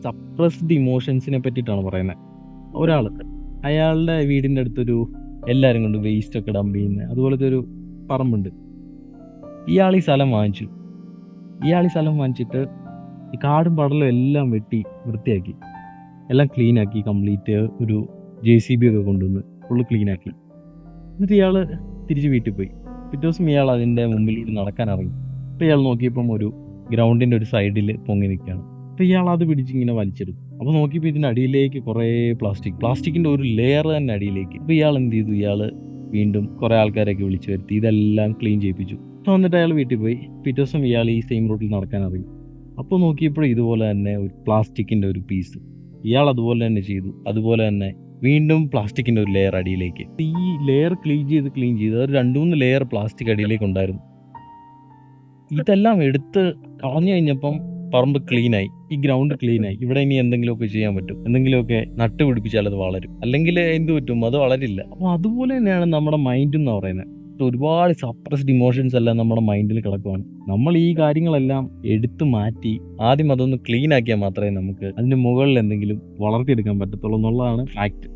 Suppressed ഇമോഷൻസിനെ പറ്റിയിട്ടാണ് പറയുന്നത്. ഒരാൾ അയാളുടെ വീടിൻ്റെ അടുത്തൊരു എല്ലാവരും കൊണ്ട് വേസ്റ്റ് ഒക്കെ ഡംപ് ചെയ്യുന്ന അതുപോലത്തെ ഒരു പറമ്പുണ്ട്. ഇയാൾ ഈ സ്ഥലം വാങ്ങിച്ചിട്ട് ഈ കാടും പടലും എല്ലാം വെട്ടി വൃത്തിയാക്കി, എല്ലാം ക്ലീൻ ആക്കി, കംപ്ലീറ്റ് ഒരു JCB ഒക്കെ കൊണ്ടുവന്ന് ഫുള്ള് ക്ലീൻ ആക്കി. എന്നിട്ട് ഇയാൾ തിരിച്ച് വീട്ടിൽ പോയി. പിറ്റേ ദിവസം ഇയാൾ അതിൻ്റെ മുമ്പിലൂടെ നടക്കാൻ ഇറങ്ങി. അപ്പോൾ ഇയാൾ നോക്കിയപ്പം ഒരു ഗ്രൗണ്ടിൻ്റെ ഒരു സൈഡിൽ പൊങ്ങി നിൽക്കുകയാണ്. അപ്പോൾ ഇയാൾ അത് പിടിച്ചിങ്ങനെ വലിച്ചെടുത്തു. അപ്പോൾ നോക്കിയപ്പോൾ ഇതിൻ്റെ അടിയിലേക്ക് കുറേ പ്ലാസ്റ്റിക്കിൻ്റെ ഒരു ലെയർ തന്നെ അടിയിലേക്ക്. അപ്പോൾ ഇയാൾ എന്ത് ചെയ്തു? ഇയാൾ വീണ്ടും കുറേ ആൾക്കാരെയൊക്കെ വിളിച്ചു വരുത്തി ഇതെല്ലാം ക്ലീൻ ചെയ്യിപ്പിച്ചു. അപ്പോൾ വന്നിട്ട് അയാൾ വീട്ടിൽ പോയി. പിറ്റേ ദിവസം ഇയാൾ ഈ സെയിം റൂട്ടിൽ നടക്കാൻ ഇറങ്ങി. അപ്പോൾ നോക്കിയപ്പോൾ ഇതുപോലെ തന്നെ ഒരു പ്ലാസ്റ്റിക്കിൻ്റെ ഒരു പീസ്. ഇയാൾ അതുപോലെ തന്നെ ചെയ്തു. അതുപോലെ തന്നെ വീണ്ടും പ്ലാസ്റ്റിക്കിൻ്റെ ഒരു ലെയർ അടിയിലേക്ക്. ഈ ലെയർ ക്ലീൻ ചെയ്ത് ഒരു 2-3 ലെയർ പ്ലാസ്റ്റിക് അടിയിലേക്ക് ഉണ്ടായിരുന്നു. ഇതെല്ലാം എടുത്ത് കളഞ്ഞു കഴിഞ്ഞപ്പം പറമ്പ് ക്ലീനായി, ഈ ഗ്രൗണ്ട് ക്ലീനായി. ഇവിടെ ഇനി എന്തെങ്കിലുമൊക്കെ ചെയ്യാൻ പറ്റും, എന്തെങ്കിലുമൊക്കെ നട്ടുപിടിപ്പിച്ചാൽ അത് വളരും, അല്ലെങ്കിൽ എന്ത് പറ്റും, അത് വളരില്ല. അപ്പോൾ അതുപോലെ തന്നെയാണ് നമ്മുടെ മൈൻഡ് എന്ന് പറയുന്നത്. ഒരുപാട് സപ്രസ്ഡ് ഇമോഷൻസ് എല്ലാം നമ്മുടെ മൈൻഡിൽ കിടക്കുവാണ്. നമ്മൾ ഈ കാര്യങ്ങളെല്ലാം എടുത്തു മാറ്റി ആദ്യം അതൊന്ന് ക്ലീൻ ആക്കിയാൽ മാത്രമേ നമുക്ക് അതിൻ്റെ മുകളിൽ എന്തെങ്കിലും വളർത്തിയെടുക്കാൻ പറ്റത്തുള്ളൂ എന്നുള്ളതാണ് ഫാക്റ്റ്.